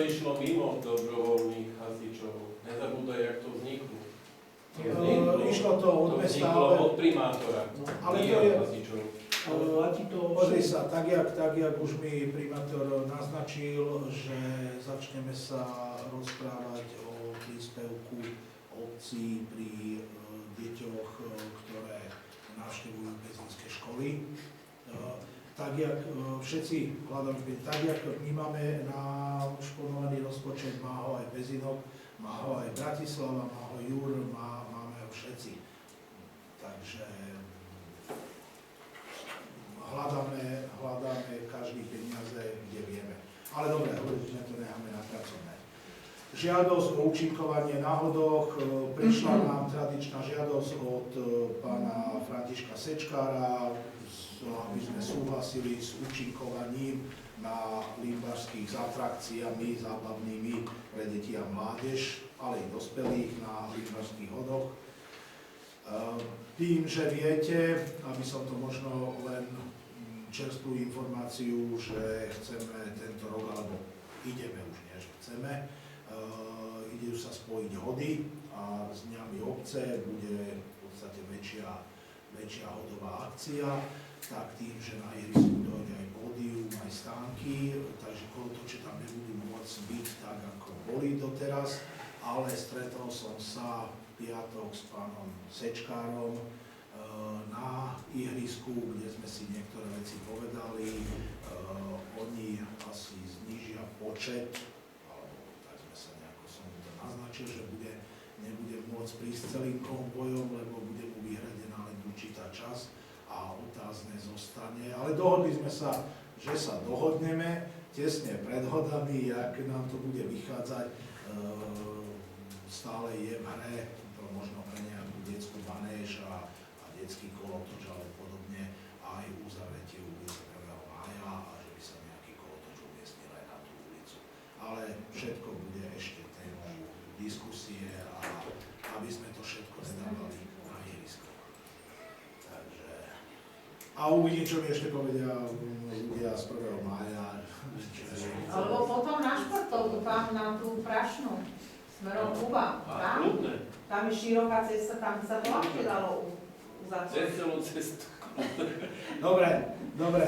išlo mimo dobrovoľných hasičov. Nezabúdaj, jak to vzniklo. Išlo to od To mesta, vzniklo od primátora, ale nie to od je... hasičov. Pozri sa, tak jak už mi primátor naznačil, že začneme sa rozprávať o príspevku obcí pri deťoch, ktoré navštevujú bezínske školy. Tak jak všetci hľadáme, tak jak vnímame na šponovaný rozpočet, má ho aj Bezinok, má ho aj Bratislava, má ho Jur, máme ho všetci. Takže hľadáme každý peniaze, kde vieme. Ale dobre, hovoríme, to necháme na pracovné. Žiadosť o účinkovanie na hodoch. Prišla nám tradičná žiadosť od pána Františka Sečkára, aby sme súhlasili s účinkovaním na lympašských atrakciami zábavnými pre deti a mládež, ale i dospelých na lympašských hodoch. Tým, že viete, aby som to možno len čerstvú informáciu, že chceme tento rok, alebo ideme už, nie že chceme, ide sa spojiť hody a s dňami obce bude v podstate väčšia hodová akcia, tak tým, že na ihrisku dojde aj pódium, aj stánky, takže kolotoče tam nebudú môcť byť tak, ako boli doteraz, ale stretol som sa v piatok s pánom Sečkárom na ihrisku, kde sme si niektoré veci povedali. Oni asi znížia počet, alebo tak sme sa nejako som to naznačil, že nebude môcť prísť celým konvojom, lebo bude mu vyhradená len určitá časť a otázne zostane. Ale dohodli sme sa, že sa dohodneme tesne pred hodami, jak nám to bude vychádzať. Stále je v hre, to možno pre nejakú detskú manéž a detský kolotoč alebo podobne, aj uzavretie ulice 1. mája a že by sa nejaký kolotoč umiestnil aj na tú ulicu. Ale všetko bude ešte témou diskusie a aby sme to všetko nedávali na ihrisko. Takže... A uvidím, čo mi ešte povedia ľudia z 1. mája. Alebo potom na športovku, tam na tú prašnú, smerom Kuba. Tam je široká cesta, tam by sa to ľahšie dalo uzatvoriť. Cez celú cestu. Dobre,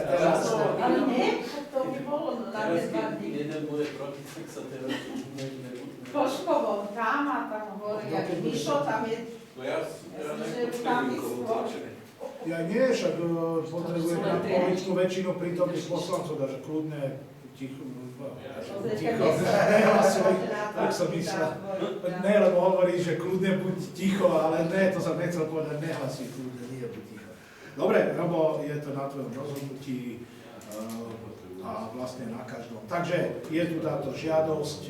teraz... Ale nie, to by bolo na tie 2 dní. Jeden bude proti, tak sa teraz nebudeme. Poškovom, tam a tam hore, jak Mišo, tam je... No ja nepotrebujem kolotoče. Ja nie, však potrebujem na poličnú väčšinu prítomných poslancov, takže kľudne ticho. Tak som myslel. Ne, lebo hovorí, že kľudne buď ticho, ale ne, to som nechcel povedať, nehlasuj kľudne, nie buď ticho. Dobre, Robo, je to na tvojom rozhodnutí a vlastne na každom. Takže je tu táto žiadosť,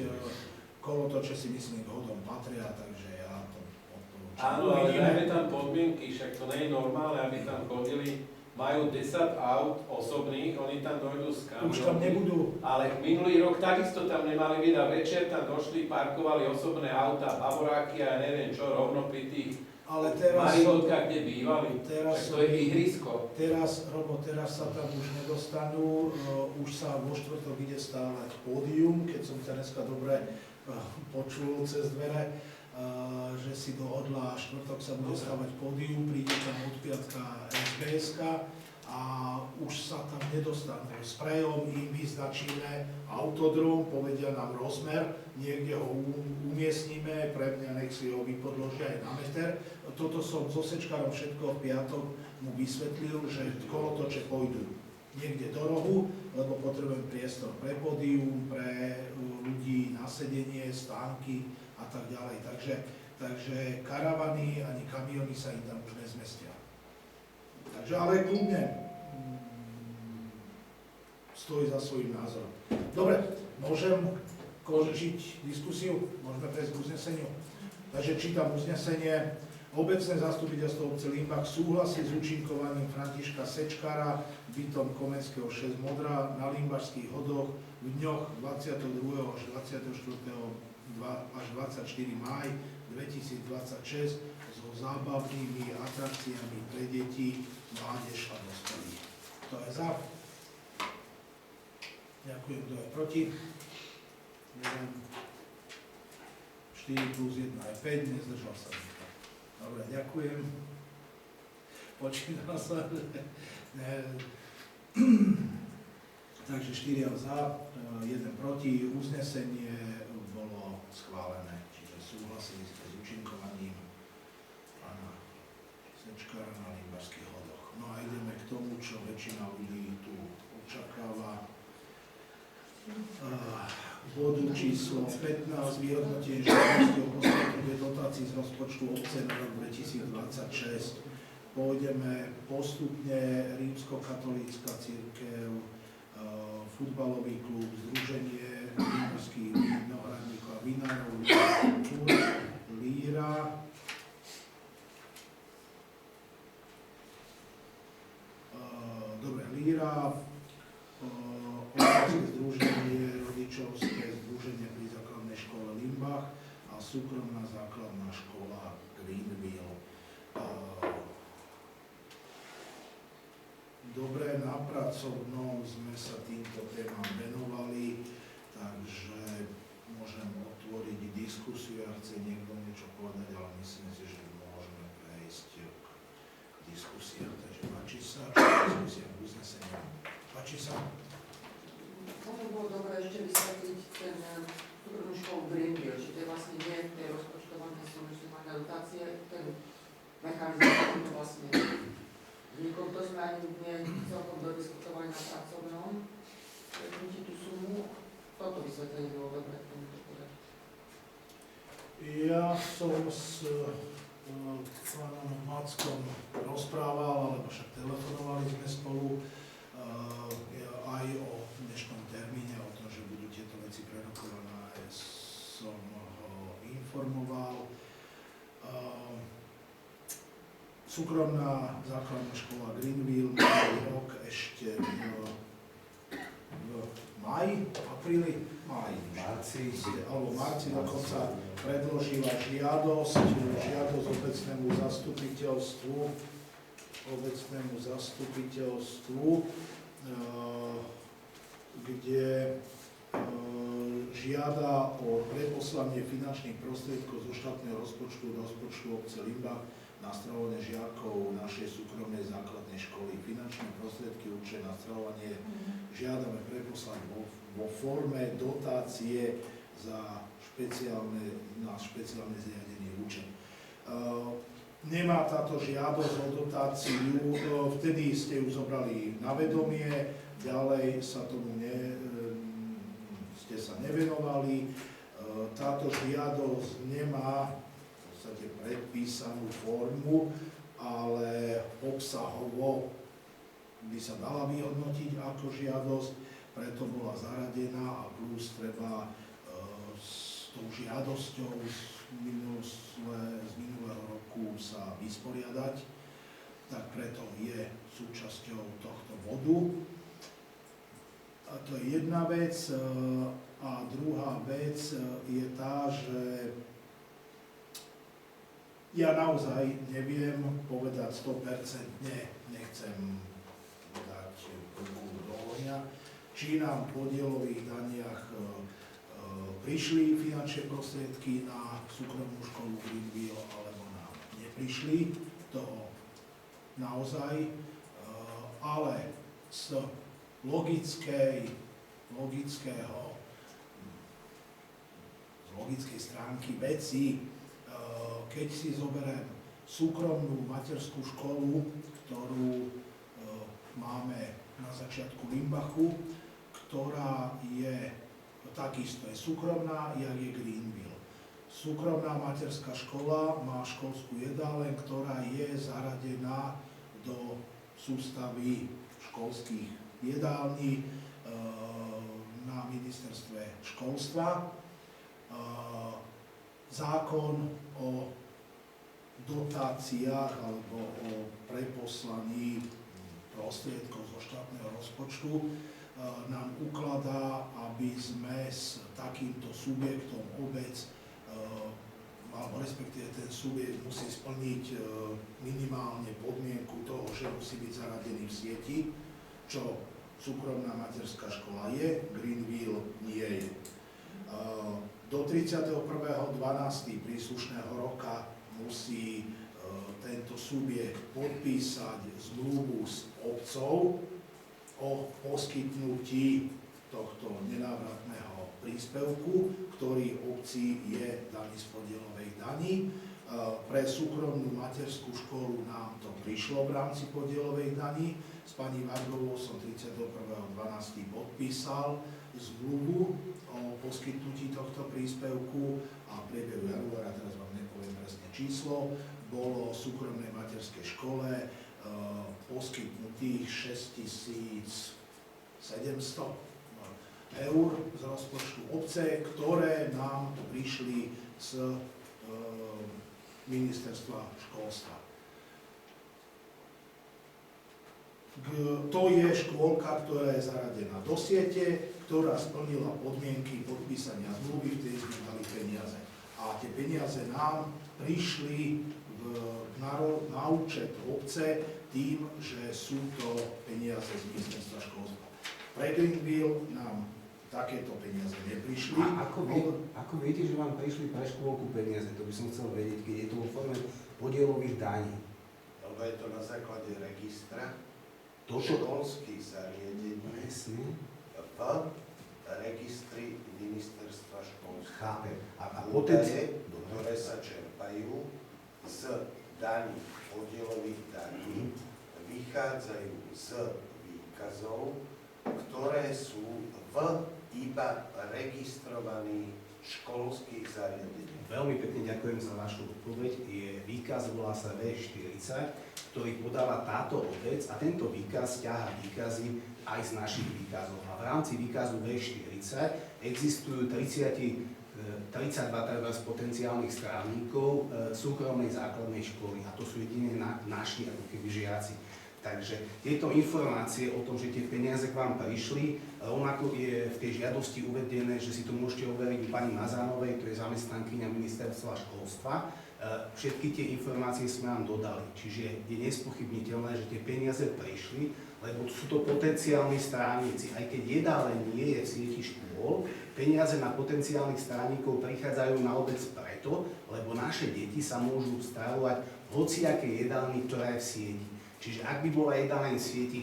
kolotoče si myslím k hodom patria, takže ja to odporúčam. Áno, ale dajme tam podmienky, však to nie je normálne, aby tam chodili. Majú 10 aut osobných, oni tam dojdú s kamionmi. Už tam nebudú. Ale minulý rok takisto tam nemali byť a večer tam došli, parkovali osobné auta, bavoráky a neviem čo, rovno pri tých Marilotkách, kde bývali. Však to je ihrisko. Robo, teraz sa tam už nedostanú, už sa vo štvrtok ide stávať pódium, keď som sa dneska dobre počul cez dvere, že si dohodla, štvrtok sa bude stávať pódium, príde tam od piatka SBS-ka a už sa tam nedostanú. Sprejom im vyznačíme autodrom, povedia nám rozmer, niekde ho umiestnime, pre mňa nech si ho vypodložia aj na meter. Toto som so Sečkárom všetko v piatok mu vysvetlil, že kolotoče pôjdu niekde do rohu, lebo potrebujem priestor pre pódium, pre ľudí na sedenie, stánky a tak ďalej. Takže karavany ani kamiony sa im tam už nezmestia. Takže ale kľudne stojí za svojím názorom. Dobre, môžem končiť diskusiu? Môžeme prejsť k uzneseniu? Takže čítam uznesenie. Obecné zastupiteľstvo obce Limbach súhlasí s účinkovaním Františka Sečkára bytom Komenského 6 Modra na Limbašských hodoch v dňoch 22. až 24. až 24. máj 2026 so zábavnými atrakciami pre deti, mládež a dospelých. Kto je za? Ďakujem. Kto je proti? 4 plus 1 je 5, nezdržal sa nikto. Dobre, ďakujem. Počítal sa. Takže 4 za, 1 proti. Uznesenie bolo schválené, čiže súhlasili ste s účinkovaním pána Sečkára na Limbarských hodoch. No a ideme k tomu, čo väčšina ľudí tu očakáva. Bodu číslo 15, vyhodnotenie žiadosti o poskytnutie dotácií z rozpočtu obce na rok 2026. Pôjdeme postupne: Rímskokatolícka cirkev, futbalový klub, Združenie vínarských vinohradníkov a vinárov, Líra, Líra, občianske združenie, rodičovské združenie pri základnej škole Limbach a súkromná základná škola Greenville. Dobre, na pracovnom sme sa týmto témam venovali, takže môžem otvoriť diskusiu, ak chce niekto niečo povedať, ale myslím si, že môžeme prejsť k diskusiám. Takže páči sa, diskusia k uzneseniu. Páči sa. Možno bolo dobré ešte vysvetliť ten súkromnú školu Greenville, že to je vlastne nie tej rozpočtované sumy, že má dotácie, ten mechanizmus to vlastne vznikol. To sme ani nie celkom dodiskutovali na pracovnom, predmúti tú sumu. Toto vysvetlenie bolo dobré k tomuto povedať. Ja som s pánom Mackom rozprával, alebo však telefonovali sme spolu aj o dnešnom termíne, o tom, že budú tieto veci prerokované, som ho informoval. Súkromná základná škola Greenville minulý rok ešte v máji, apríli, alebo marci dokonca predložila žiadosť obecnému zastupiteľstvu, kde žiada o preposlanie finančných prostriedkov zo štátneho rozpočtu do rozpočtu obce Limbach na stravovanie žiakov našej súkromnej základnej školy. Finančné prostriedky určené na stravovanie žiadame preposlať vo forme dotácie na špeciálne zriadený účet. Nemá táto žiadosť o dotáciu, vtedy ste ju zobrali na vedomie, ďalej sa tomu ste sa nevenovali. Táto žiadosť nemá v podstate predpísanú formu, ale obsahovo by sa dala vyhodnotiť ako žiadosť, preto bola zaradená a plus treba s tou žiadosťou z minulého roku sa vysporiadať, tak preto je súčasťou tohto bodu. A to je jedna vec. A druhá vec je tá, že ja naozaj neviem povedať 100%, nechcem dať ruku do ohňa, či nám v podielových daniach prišli finančné prostriedky na súkromnú školu Greenville, alebo nám neprišli, to naozaj, ale z logickej stránky veci, keď si zoberiem súkromnú materskú školu, ktorú máme na začiatku Limbachu, ktorá je takisto je súkromná, jak je Greenville. Súkromná materská škola má školskú jedáleň, ktorá je zaradená do sústavy školských jedální na ministerstve školstva. Zákon o dotáciách alebo o preposlaní prostriedkov zo štátneho rozpočtu nám ukladá, aby sme s takýmto subjektom obec, alebo respektíve ten subjekt musí splniť minimálne podmienku toho, že musí byť zaradený v sieti, čo súkromná materská škola je, Greenville nie je. Do 31.12. príslušného roka musí tento subjekt podpísať zmluvu s obcov o poskytnutí tohto nenávratného príspevku, ktorý obci je daný z podielovej dani. Pre súkromnú materskú školu nám to prišlo v rámci podielovej dani. S pani Vargovou som 31.12. podpísal zmluvu o poskytnutí tohto príspevku a v priebehu januára, teraz vám nepoviem presne číslo, bolo súkromnej materskej škole poskytnutých 6 700 eur z rozpočtu obce, ktoré nám prišli z ministerstva školstva. To je škôlka, ktorá je zaradená do siete, ktorá splnila podmienky podpísania zmluvy, v ktorej sme dali peniaze. A tie peniaze nám prišli na účet obce tým, že sú to peniaze z ministerstva školstva. Pre Greenville nám takéto peniaze neprišli. A ako viete, že vám prišli pre škôlku peniaze? To by som chcel vedieť, keď je to vo forme podielových daní. Lebo je to na základe registra školských zariadení v registri ministerstva školstva. Chápem. Údaje, ktoré sa čerpajú z daní, podielových daní, vychádzajú z výkazov, ktoré sú v iba registrovaných školských zariadení. Veľmi pekne ďakujem za vašu odpoveď. Výkaz volá sa V40, ktorý podáva táto obec a tento výkaz ťahá výkazy aj z našich výkazov. A v rámci výkazu V40 existujú 32 potenciálnych strávnikov súkromnej základnej školy a to sú jedine naši ako keby žiaci. Takže tieto informácie o tom, že tie peniaze k vám prišli, rovnako je v tej žiadosti uvedené, že si to môžete overiť u pani Mazánovej, to je zamestnankyňa ministerstva školstva. Všetky tie informácie sme vám dodali, čiže je nespochybniteľné, že tie peniaze prišli, lebo sú to potenciálni strávnici. Aj keď jedáleň nie je v sieti škôl, peniaze na potenciálnych strávnikov prichádzajú na obec preto, lebo naše deti sa môžu stravovať v hociakej jedálni, ktorá je v sieti. Čiže ak by bola jedáleň v sieti,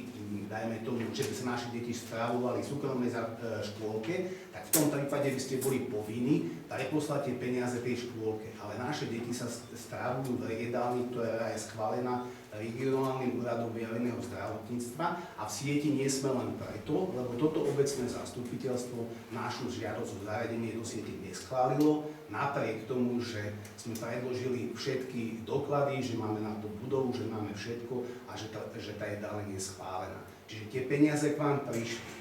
dajme tomu, že by sa naše deti stravovali v súkromnej škôlke, tak v tom prípade by ste boli povinní preposlať tie peniaze tej škôlke. Ale naše deti sa stravujú v jedálni, ktorá je schválená regionálnym úradom verejného zdravotníctva a v sieti nie sme len preto, lebo toto obecné zastupiteľstvo našu žiadosť o zaradenie do siete neschválilo, napriek tomu, že sme predložili všetky doklady, že máme na to budovu, že máme všetko a že tá jedáleň je schválená. Čiže tie peniaze k vám prišli.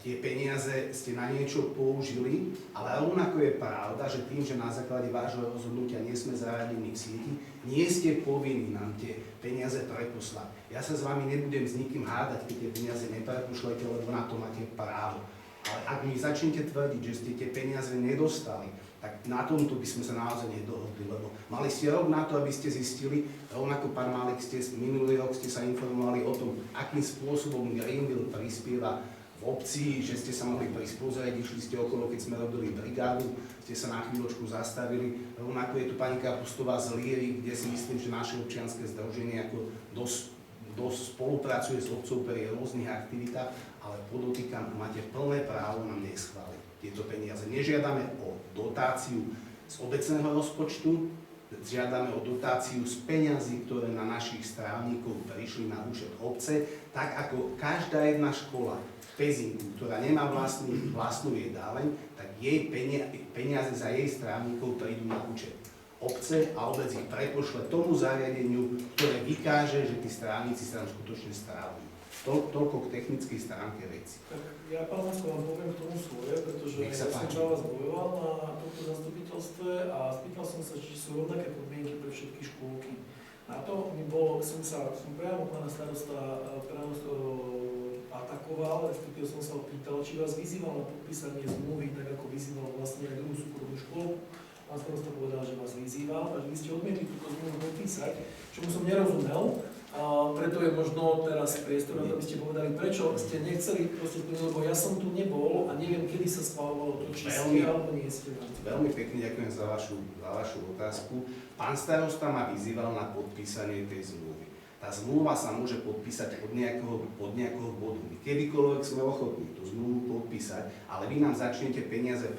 Tie peniaze ste na niečo použili, ale rovnako je pravda, že tým, že na základe vášho rozhodnutia nie sme zaradení v sieti, nie ste povinní nám tie peniaze preposlať. Ja sa s vami nebudem s nikým hádať, keď tie peniaze neprepošlete, lebo na to máte právo. Ale ak mi začnete tvrdiť, že ste tie peniaze nedostali, tak na tomto by sme sa naozaj nedohodli, lebo mali ste rok na to, aby ste zistili, rovnako pán Malik, minulý rok ste sa informovali o tom, akým spôsobom Greenville prispieva v obci, že ste sa mohli prísť pozrieť, išli ste okolo, keď sme robili brigádu, ste sa na chvíľočku zastavili. Rovnako je tu pani Kapustová z Líry, kde si myslím, že naše občianske združenie ako dosť spolupracuje s obcov pri rôznych aktivitách, ale podotýkam, máte plné právo nám neschváliť tieto peniaze. Nežiadame o dotáciu z obecného rozpočtu, žiadame o dotáciu z peňazí, ktoré na našich strávnikov prišli na účet obce, tak ako každá jedna škola v Pezinku, ktorá nemá vlastnú jedáleň, tak jej peniaze za jej strávnikov prídu na účet obce a obec ich prepošle tomu zariadeniu, ktoré vykáže, že tí strávnici sa tam skutočne strávujú. Toľko k technickej stránke veci. Tak ja, pán Masko, vám poviem k tomu svoje, pretože ja som za vás bojoval na tomto zastupiteľstve a spýtal som sa, či sú rovnaké podmienky pre všetky škôlky. Na to som priamo pána starosta atakoval, respektíve som sa opýtal, či vás vyzýval na podpísanie zmluvy, tak ako vyzýval vlastne aj druhú súkromnú školu. Pán starosta povedal, že vás vyzýval a že vy ste odmietli túto zmluvu podpísať, čomu som nerozumel. Preto je možno teraz priestor, aby ste povedali, prečo ste nechceli proste splniť, lebo ja som tu nebol a neviem, kedy sa schvaľovalo to, či ste alebo nie ste. Veľmi pekne ďakujem za vašu otázku. Pán starosta ma vyzýval na podpísanie tej zmluvy. Tá zmluva sa môže podpísať od nejakého bodu. My kedykoľvek sme ochotní tú zmluvu podpísať, ale vy nám začnete peniaze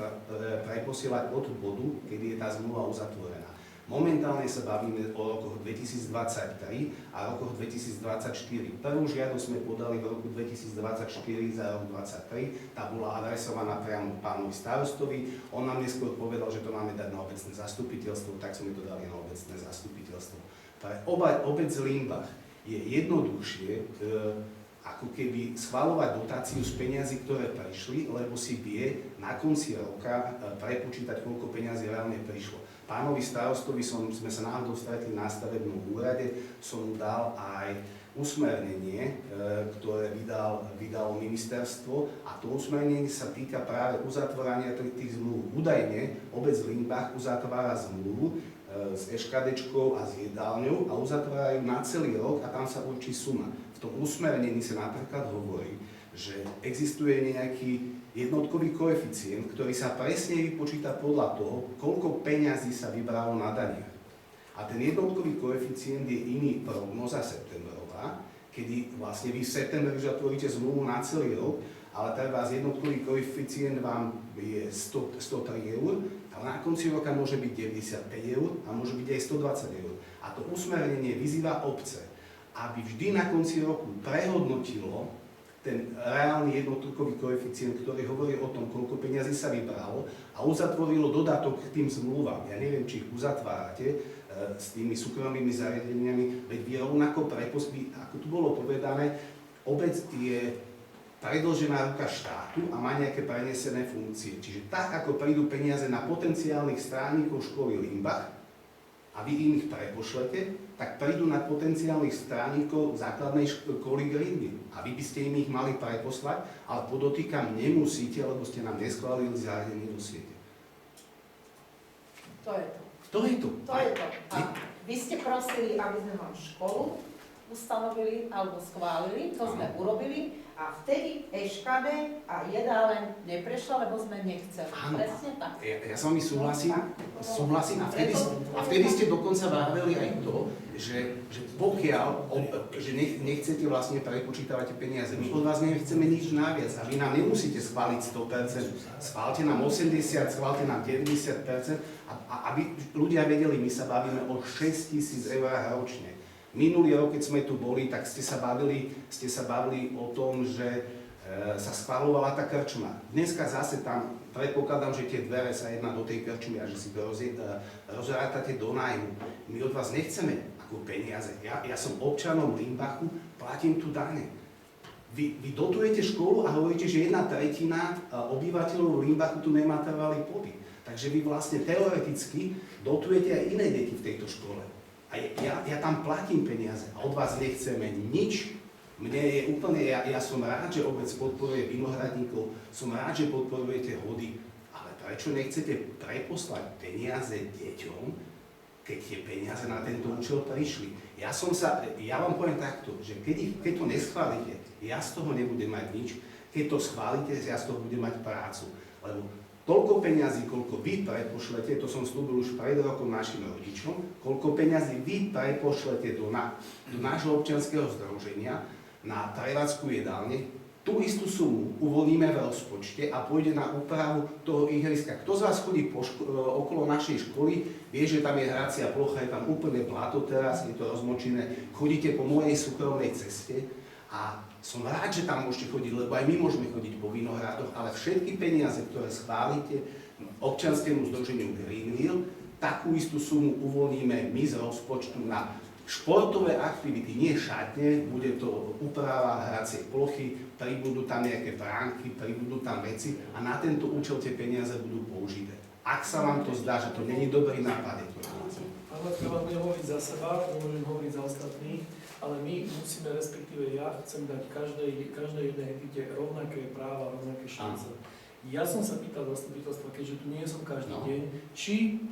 preposielať od bodu, kedy je tá zmluva uzatvorená. Momentálne sa bavíme o rokoch 2023 a rokoch 2024. Prvú žiadosť sme podali v roku 2024 za rok 2023. Tá bola adresovaná priamo pánovi starostovi. On nám neskôr povedal, že to máme dať na obecné zastupiteľstvo, tak sme to dali na obecné zastupiteľstvo. Pre obec Limbach je jednoduchšie ako keby schvaľovať dotáciu z peniazy, ktoré prišli, lebo si vie na konci roka prepočítať, koľko peniazy reálne prišlo. Pánovi starostovi sme sa náhodou stretli na stavebnom úrade, som mu dal aj usmernenie, ktoré vydalo ministerstvo, a to usmernenie sa týka práve uzatvorania tých zmluv. Údajne obec Limbach uzatvára zmluvu s eškadečkou a s jedálňou a uzatvárajú na celý rok a tam sa určí suma. V tom usmernení sa napríklad hovorí, že existuje nejaký jednotkový koeficient, ktorý sa presne vypočíta podľa toho, koľko peňazí sa vybralo na daniach. A ten jednotkový koeficient je iný prognoza septembrová, kedy vlastne vy v septembri už zatvoríte zmluvu na celý rok, ale treba jednotkový koeficient vám je 103 eur, ale na konci roka môže byť 95 eur a môže byť aj 120 eur. A to usmernenie vyzýva obce, aby vždy na konci roku prehodnotilo ten reálny jednotkový koeficient, ktorý hovorí o tom, koľko peňazí sa vybralo, a uzatvorilo dodatok k tým zmluvám. Ja neviem, či ich uzatvárate s tými súkromnými zariadeniami, veď vy rovnako ako tu bolo povedané, obec je predĺžená ruka štátu a má nejaké prenesené funkcie. Čiže tak, ako prídu peniaze na potenciálnych strávnikov školy Limbach a vy im ich prepošlete, tak prídu na potenciálnych strávnikov základnej školy Greenville. A vy by ste im ich mali preposlať, ale podotýkam, nemusíte, lebo ste nám neschválili zariadenie do siete. To je to. To je to. To je to. A vy ste prosili, aby sme vám školu ustanovili alebo schválili, to sme urobili, a vtedy eškade a jedáleň neprešla, lebo sme nechceli. Áno. Presne tak. Ja s vami súhlasím a vtedy ste dokonca vraveli aj to, že pokiaľ nechcete vlastne prepočítavať peniaze, my od vás nechceme nič naviac a vy nám nemusíte schváliť 100%, schválte nám 80%, schválte nám 90%, a aby ľudia vedeli, my sa bavíme o 6 000 eur ročne. Minulý rok, keď sme tu boli, tak ste sa bavili o tom, že sa schvaľovala tá krčma. Dneska zase tam predpokladám, že tie dvere sa jedná do tej krčmy a že si to rozrátate do nájmu. My od vás nechceme ako peniaze. Ja som občanom Limbachu, platím tu dane. Vy dotujete školu a hovoríte, že 1/3 obyvateľov Limbachu tu nemá trvalý pobyt. Takže vy vlastne teoreticky dotujete aj iné deti v tejto škole. A ja tam platím peniaze a od vás nechceme nič. Mne je úplne, ja som rád, že obec podporuje vinohradníkov, som rád, že podporujete hody, ale prečo nechcete preposlať peniaze deťom, keď tie peniaze na tento účel prišli? Ja vám poviem takto, že keď to neschválite, ja z toho nebudem mať nič, keď to schválite, ja z toho budem mať prácu. Lebo toľko peňazí, koľko vy prepošlete, to som slúbil už pred rokom našim rodičom, koľko peňazí vy prepošlete do nášho občianskeho združenia na prevádzku jedálne, tú istú sumu uvoľníme v rozpočte a pôjde na úpravu toho ihriska. Kto z vás chodí okolo našej školy, vie, že tam je hracia plocha, je tam úplne blato teraz, je to rozmočené, chodíte po mojej súkromnej ceste a som rád, že tam môžete chodiť, lebo aj my môžeme chodiť po Vinohradoch, ale všetky peniaze, ktoré schválite občianskému združeniu Greenville, takú istú sumu uvoľníme my z rozpočtu na športové aktivity, nie šatne, bude to úprava hracej plochy, pribudú tam nejaké bránky, pribudú tam veci a na tento účel tie peniaze budú použité. Ak sa vám to zdá, že to není dobrý nápad, je to nápad. Ale treba budem hovoriť za seba, nemôžem hovoriť za ostatných, ale my musíme, respektíve ja chcem dať každej jednej entite rovnaké práva, rovnaké šance. Ja som sa pýtal zastupiteľstva, keďže tu nie som každý deň, či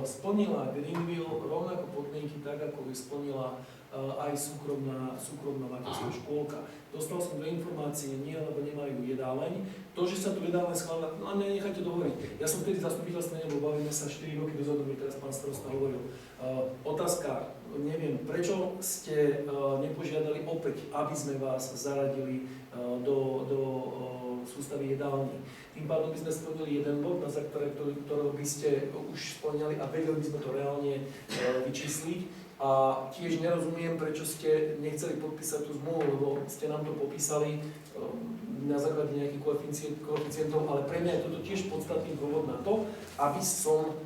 splnila Greenville rovnako podmienky tak, ako ju splnila aj súkromná materská škôlka. Dostal som dve informácie, nie, lebo nemajú jedáleň. To, že sa tu jedáleň schválila, no nechajte dohovoriť. Ja som vtedy v zastupiteľstve nebol, bavíme sa 4 roky dozadu, mi teraz pán starosta hovoril. Otázka, neviem, prečo ste nepožiadali opäť, aby sme vás zaradili do sústavy jedálni. Tým pádom by sme splnili jeden bod, na základe ktorého by ste už splňali a vedeli by sme to reálne vyčísliť. A tiež nerozumiem, prečo ste nechceli podpísať tú zmluvu, lebo ste nám to popísali na základe nejakých koeficientov, ale pre mňa je toto tiež podstatný dôvod na to, aby som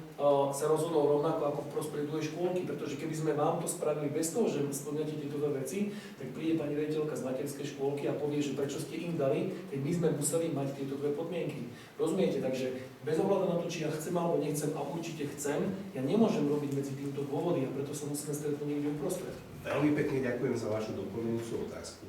sa rozhodol rovnako ako v prospech druhej škôlky, pretože keby sme vám to spravili bez toho, že spĺňate tieto dve veci, tak príde pani riaditeľka z materskej škôlky a povie, že prečo ste im dali, keď my sme museli mať tieto dve podmienky. Rozumiete? Takže bez ohľadu na to, či ja chcem alebo nechcem, a určite chcem, ja nemôžem robiť medzi týmto dôvody a preto sa musíme stretnúť niekde uprostred. Veľmi pekne ďakujem za vašu doplňujúcu otázku.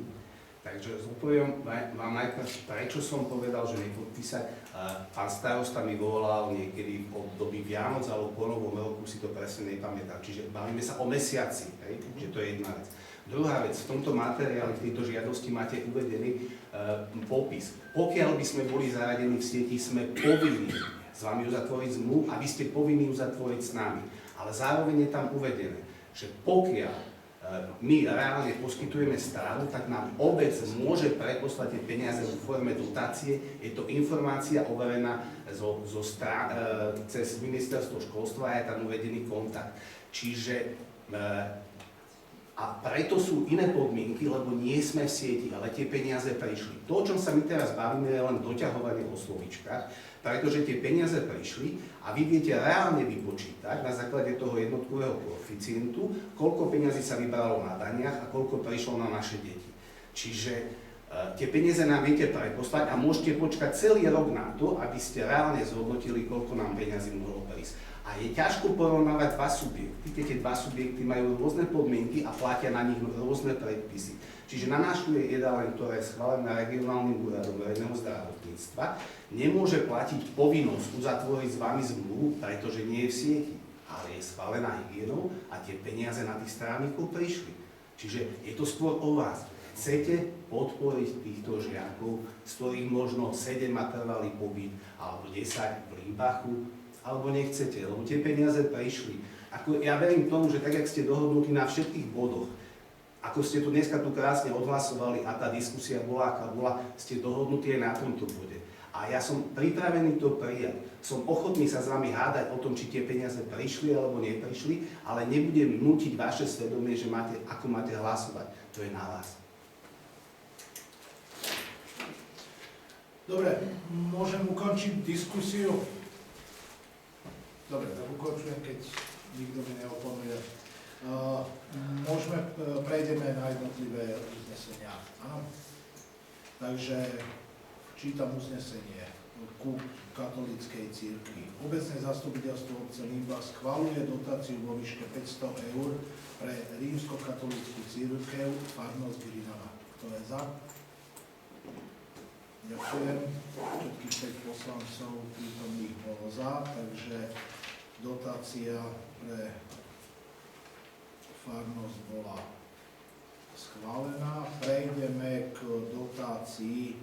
Takže zodpoviem vám najprv, prečo som povedal, že nepodpísať. Pán starosta mi volal niekedy v období Vianoc alebo po Novom roku, si to presne nepamätám. Čiže bavíme sa o mesiaci, že to je jedna vec. Druhá vec, v tomto materiáli, v tejto žiadosti máte uvedený popis. Pokiaľ by sme boli zaradení v sieti, sme povinní s vami uzatvoriť zmluvu a vy ste povinní uzatvoriť s nami. Ale zároveň je tam uvedené, že pokiaľ my reálne poskytujeme stranu, tak nám obec môže preposlať tie peniaze v forme dotácie. Je to informácia overená cez ministerstvo školstva a je tam uvedený kontakt. Čiže a preto sú iné podmienky, lebo nie sme v sieti, ale tie peniaze prišli. To, o čom sa my teraz bavíme, je len doťahovanie o slovíčkach, pretože tie peniaze prišli a vy viete reálne vypočítať na základe toho jednotkového koeficientu, koľko peniazy sa vybralo na daniach a koľko prišlo na naše deti. Čiže tie peniaze nám viete preposlať a môžete počkať celý rok na to, aby ste reálne zhodnotili, koľko nám peniazy mohlo prísť. A je ťažko porovnávať dva subjekty, keď tie dva subjekty majú rôzne podmienky a platia na nich rôzne predpisy. Čiže na našu jedáleň, ktorá je schválená regionálnym úradom verejného zdravotníctva, nemôže platiť povinnosť uzatvoriť s vami zmluvu, pretože nie je v sieti, ale je schválená hygienou a tie peniaze na tých strávnikov prišli. Čiže je to skôr o vás. Chcete podporiť týchto žiakov, z ktorých možno 7 má trvalý pobyt, alebo 10 v Líbachu, alebo nechcete, lebo tie peniaze prišli. Ja verím tomu, že tak, jak ste dohodnutí na všetkých bodoch, ako ste tu dneska krásne odhlasovali a tá diskusia bola, aká bola, ste dohodnutí aj na tomto bode. A ja som pripravený to prijať. Som ochotný sa s vami hádať o tom, či tie peniaze prišli alebo neprišli, ale nebudem nútiť vaše svedomie, že ako máte hlasovať. To je na vás. Dobre, môžem ukončiť diskusiu? Dobre, tak ukončujem, keď nikto mi neoponuje. Prejdeme na jednotlivé uznesenia. Áno? Takže čítam uznesenie ku katolíckej cirkvi. Obecné zastupiteľstvo obce Líbach schvaľuje dotáciu vo výške 500 eur pre rímskokatolícku cirkev farnosť Virinava. Kto je za? Ďakujem. Všetkých 5 poslancov prítomných bolo za, takže dotácia pre farnosť bola schválená. Prejdeme k dotácii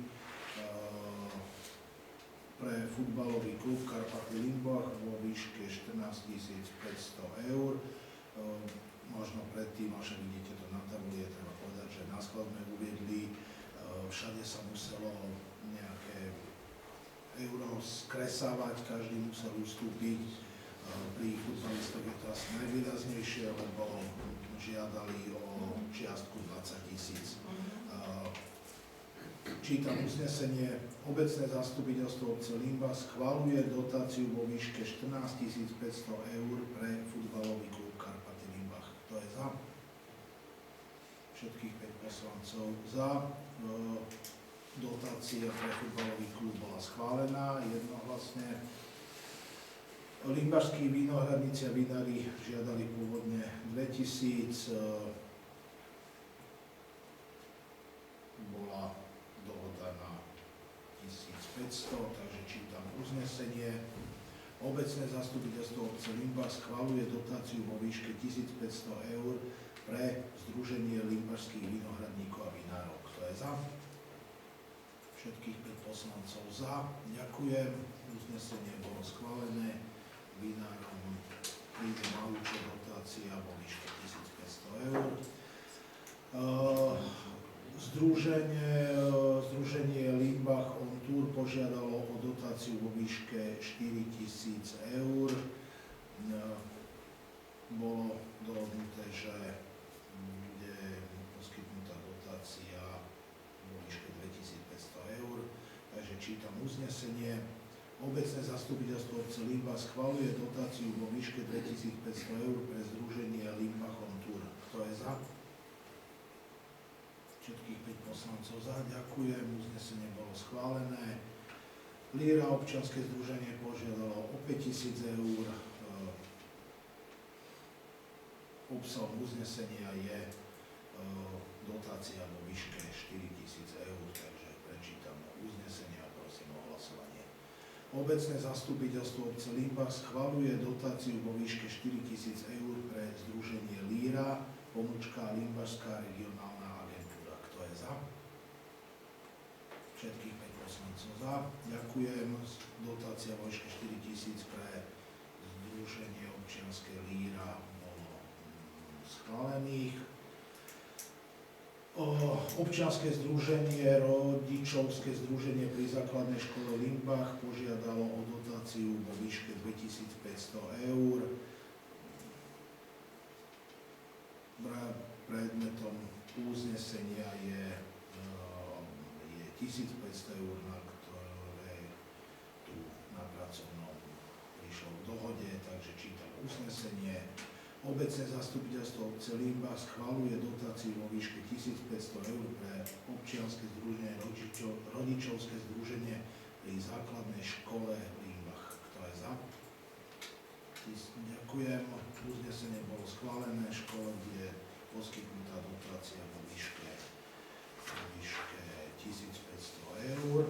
pre futbalový klub Karpaty Limbach vo výške 14 500 eur. Možno predtým, až vidíte to na tabuli, je treba povedať, že na sklad sme uviedli, všade sa muselo nejaké euro skresávať, každý musel ustúpiť. Pri futbalistoch je to asi najvýraznejšie, lebo žiadali o čiastku 20 000. Čítam uznesenie. Obecné zastupiteľstvo obce Limbach schvaľuje dotáciu vo výške 14 500 eur pre futbalový klub Karpaty Limbach. Kto je za? Všetkých 5 poslancov za. Dotácia pre futbalový klub bola schválená jednohlasne. Limbašskí vínohradníci a vinári žiadali pôvodne 2000, bola dohoda na 1500. takže čítam uznesenie. Obecné zastupiteľstvo obce Limbach schvaľuje dotáciu vo výške 1500 eur pre Združenie limbašských vinohradníkov a vinárov. Kto je za? Všetkých 5 poslancov za. Ďakujem. Uznesenie bolo schválené. Vinárom príde na účet dotácia vo výške 1500 eur. Združenie Limbach on Tour požiadalo o dotáciu vo výške 4000 eur. Bolo dohodnuté, že bude poskytnutá dotácia vo výške 2500 eur. Takže čítam uznesenie. Obecné zastupiteľstvo obce Limbach schvaľuje dotáciu vo výške 2500 eur pre Združenie Limbach on Tour. Kto je za? Všetkých 5 poslancov za. Ďakujem. Uznesenie bolo schválené. Líra občianske združenie požiadalo o 5000 eur. Obsahom uznesenia je dotácia vo výške 4000 eur, takže prečítam uznesenie a prosím o hlasovanie. Obecné zastupiteľstvo obce Limbach schvaľuje dotáciu vo výške 4000 eur pre združenie Líra, Limbašská regionálna agentúra. Kto je za? Všetkých 5 poslancov za. Ďakujem. Dotácia vo výške 4000 pre združenie občianske Líra bolo schválených. Občianske združenie, rodičovské združenie pri základnej škole Limbach požiadalo o dotáciu vo výške 2500 eur. Predmetom uznesenia je 1500 eur, na ktoré tu na pracovnom prišlo k dohode, takže čítam uznesenie. Obecné zastupiteľstvo obce Limbach schvaľuje dotáciu vo výške 1500 eur pre občianske združenie, rodičovské združenie pri základnej škole Limbach. Kto je za? Ďakujem. Uznesenie bolo schválené. Škole bude poskytnutá dotácia vo výške 1500 eur.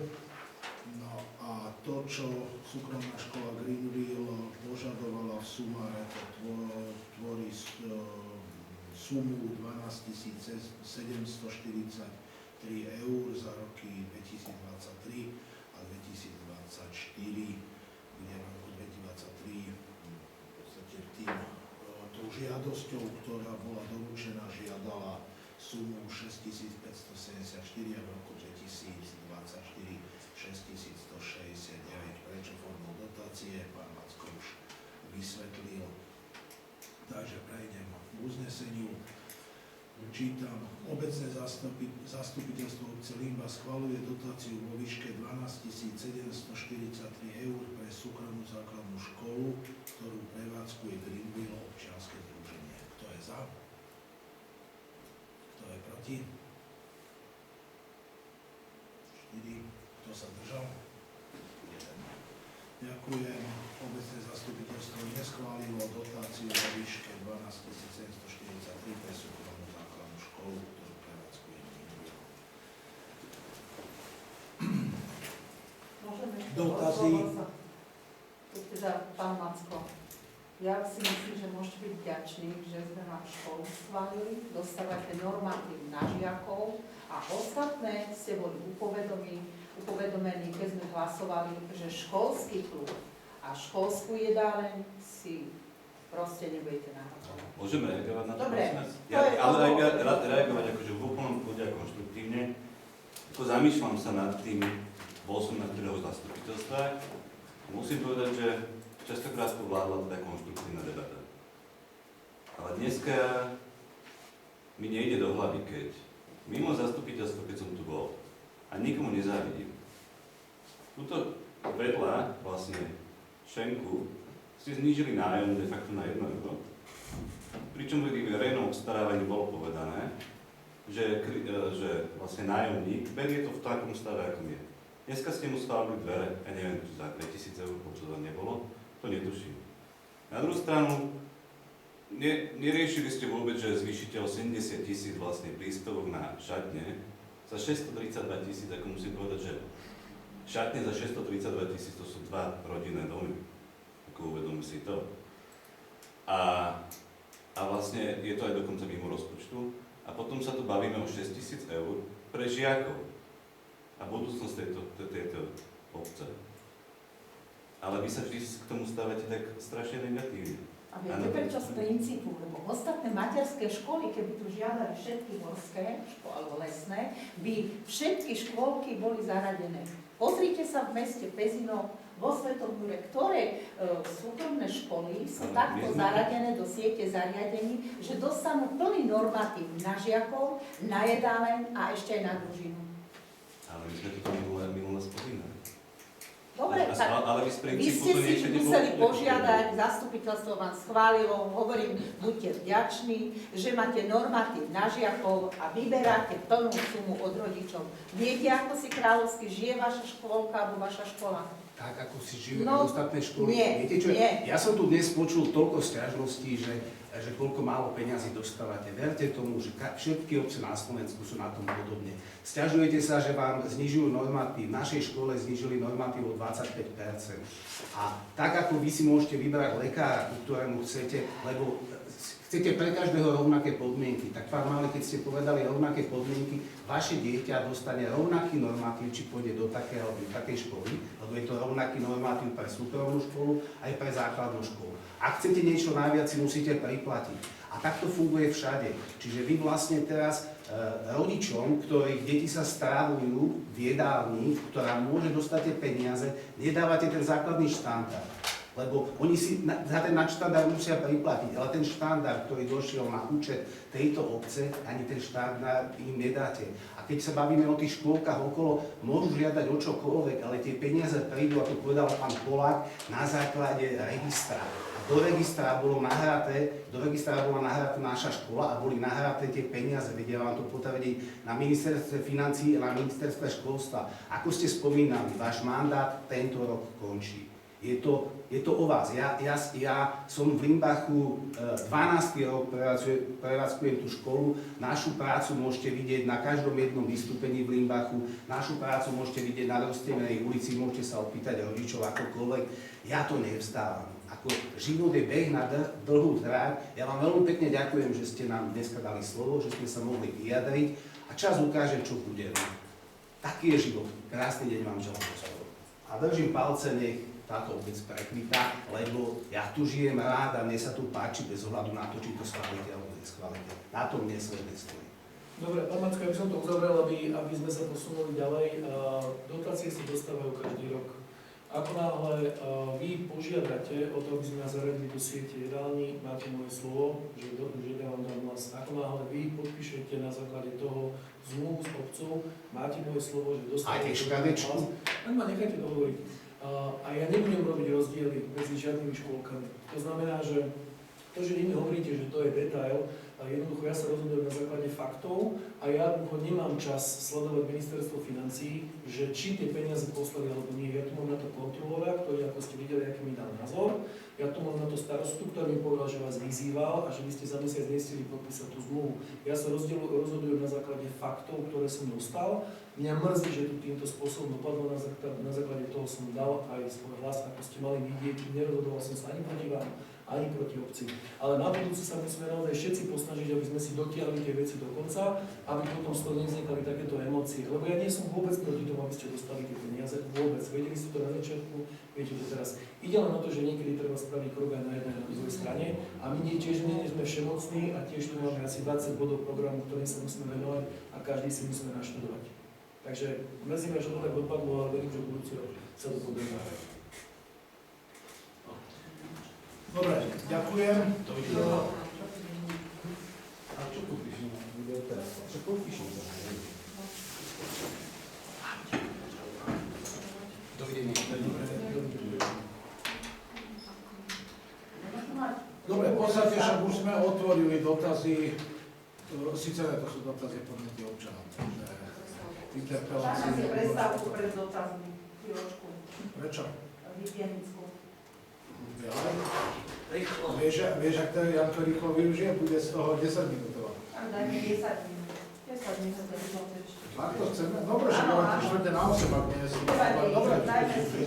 No a to, čo súkromná škola Greenville požadovala v sumáre, to tvorí sumu 12 743 eur za roky 2023 a 2024, kde v roku 2023 v podstate tou žiadosťou, ktorá bola doručená, žiadala sumu 6574 a v roku 2024 6169. Prečo formou dotácie? Pán Macko už vysvetlil. Takže prejdem k uzneseniu. Čítam. Obecné zastupiteľstvo obce Limbach schvaľuje dotáciu vo výške 12 743 eur pre súkromnú základnú školu, ktorú prevádzkuje Greenville občianske združenie. Kto je za? Kto je proti? 4. Kto sa držal? 1. Ďakujem. Obecné zastupiteľstvo neschválilo dotáciu vo výške 12 743 pre súkromnú základnú školu, ktorú prevádzkuje Greenville. Môžeme dotazy. Teda, pán Macko, ja si myslím, že môžete byť vďační, že sme vám školu schválili, dostávate normatív na žiakov a ostatné ste boli upovedomení, keď sme hlasovali, že školský klub a školskú jedáleň si proste nebudete nahrávať. Môžeme reagovať na to? Dobre. Ale reagovať akože v úplnom kľude a konštruktívne. Ako zamýšľam sa nad tým, bol som na ktorého zastupiteľstva. Musím povedať, že častokrát tu vládla teda konštruktívna debata. Ale dneska mi nejde do hlavy, keď mimo zastupiteľstva, keď som tu bol, a nikomu nezávidím. Tuto vedľa vlastne Šenku ste znížili nájom de facto na 1 euro. Pričom v verejnom obstarávaní bolo povedané, že vlastne nájomník berie to v takom stave, ako je. Dneska ste mu schválili dvere, ja neviem, či za 5000 eur, čo to nebolo, to netuším. Na druhú stranu, neriešili ste vôbec, že zvýšite o 70 000 vlastne príspevok na šatne, za 632 000, ako musím povedať, že šatne za 632 000, to sú 2 rodinné domy. Ako uvedom si to. A vlastne je to aj dokonca mimo rozpočtu. A potom sa tu bavíme o 6 000 eur pre žiakov a budúcnosť tejto obce. Ale vy sa vždy k tomu stávate tak strašne negatívne. A viete prečo z princípu? Lebo ostatné materské školy, keby tu žiadali všetky horské alebo lesné, by všetky škôlky boli zaradené. Pozrite sa v meste Pezinov, vo Svetom Jure, ktoré súkromné školy sú takto zaradené do siete zariadení, že dostanú plný normatív na žiakov, na jedáleň a ešte aj na družinu. Ale my sme to minulé spomínali. Dobre, tak ale vy ste si museli požiadať, zastupiteľstvo vám schválilo, hovorím, buďte vďační, že máte normatív na žiakov a vyberáte plnú sumu od rodičov. Viete, ako si kráľovsky žije vaša škôlka alebo vaša škola? Tak, ako si žijú ostatné školy. Nie, viete čo, nie. Ja som tu dnes počul toľko sťažností, že koľko málo peňazí dostávate. Verte tomu, že všetky obce na Slovensku sú na tom podobne. Sťažujete sa, že vám znižujú normatív. V našej škole znižili normatív o 25%. A tak, ako vy si môžete vybrať lekára, ku ktorému chcete, lebo chcete pre každého rovnaké podmienky, tak pán Malek, keď ste povedali rovnaké podmienky, vaše dieťa dostane rovnaký normatív, či pôjde do takej alebo do takej školy, lebo je to rovnaký normatív pre súkromnú školu aj pre základnú školu. Ak chcete niečo naviac, si musíte priplatiť. A takto funguje všade. Čiže vy vlastne teraz rodičom, ktorých deti sa strávujú v jedálni, ktorá môže dostať tie peniaze, nedávate ten základný štandard. Lebo oni si za ten nadštandard musia priplatiť, ale ten štandard, ktorý došiel na účet tejto obce, ani ten štandard im nedáte. A keď sa bavíme o tých škôlkach okolo, môžu žiadať o čokoľvek, ale tie peniaze prídu, ako povedal pán Polák, na základe registra. A do registra bola nahratá naša škola a boli nahraté tie peniaze. Vedia vám to potvrdiť na ministerstve financií a na ministerstve školstva. Ako ste spomínali, váš mandát tento rok končí. Je to o vás. Ja som v Limbachu 12. rok prevádzkujem tú školu. Našu prácu môžete vidieť na každom jednom vystúpení v Limbachu. Našu prácu môžete vidieť na Rozstevenej ulici, môžete sa opýtať rodičov akokoľvek. Ja to nevstávam. Ako život je beh na dlhú trať. Ja vám veľmi pekne ďakujem, že ste nám dneska dali slovo, že sme sa mohli vyjadriť a čas ukáže, čo bude. Taký je život. Krásny deň vám želám. A držím palce, nech táto obec prekvita, lebo ja tu žijem rád a mne sa tu páči bez ohľadu na to, či to schválite alebo neschválite. Na tom mne svoje nestojí. Dobre, pán Macko, ja by som to uzavrel, aby sme sa posunuli ďalej. Dotácie sa dostávajú každý rok. Ako náhle vy požiadate o to, aby sme nás zaradili do siete jedálni, máte moje slovo, že dávam hlas. Ako náhle vy podpíšete na základe toho zmluvu s obcov, máte moje slovo, že dostávate hlas. Len ma nechajte dohovoriť. A ja nebudem robiť rozdiely medzi žiadnymi škôlkami. To znamená, že to, že vy mi hovoríte, že to je detail, jednoducho ja sa rozhodujem na základe faktov a ja nemám čas sledovať ministerstvo financií, že či tie peniaze poslali alebo nie. Ja tu mám na to kontrolóra, ktorý, ako ste videli, aký mi dal názor. Ja tu mám na to starostu, ktorý mi povedal, že vás vyzýval a že vy ste za mesiac nestihli podpísať tú zmluvu. Ja sa rozhodujem na základe faktov, ktoré som dostal. Mňa mrzí, že tu týmto spôsobom dopadlo, na základe toho som dal aj svoj hlas, ako ste mali vidieť. Nerozhodoval som sa ani proti vám, ani proti obci. Ale na budúce sa musíme naozaj všetci posnažiť, aby sme si dotiahli tie veci do konca, aby potom z toho nevznikali takéto emócie. Lebo ja nie som vôbec proti tomu, aby ste dostali tie peniaze. Vôbec. Vedeli ste to na začiatku, viete to teraz. Ide len o to, že niekedy treba spraviť krok aj na jednej a na druhej strane. A my tiež nie sme všemocní a tiež tu máme asi 20 bodov programu, ktorým sa musíme venovať a každý si musíme naštudovať. Takže mrzí ma, že to tak dopadlo, ale verím, že v budúci rok sa to podarí. Dobre, ďakujem. A čo tu píšem? Čo tu píšem? Dovidenia. Dobre, v podstate však už sme otvorili dotazy, síce to sú dotazy podľa občanov, takže interpelácie. Dáme si prestávku pred dotazmi, chvíľočku. Prečo? Hygienickú. Vieš, ak ten Janko rýchlo využije, bude z toho 10 minútová. Tak dajme 10 minút. 10 minút, to je Tak to chceme? Dobre, že Áno, máme áno. 3/4 na 8, ak nie je. Nevadí, Dobre, dajme si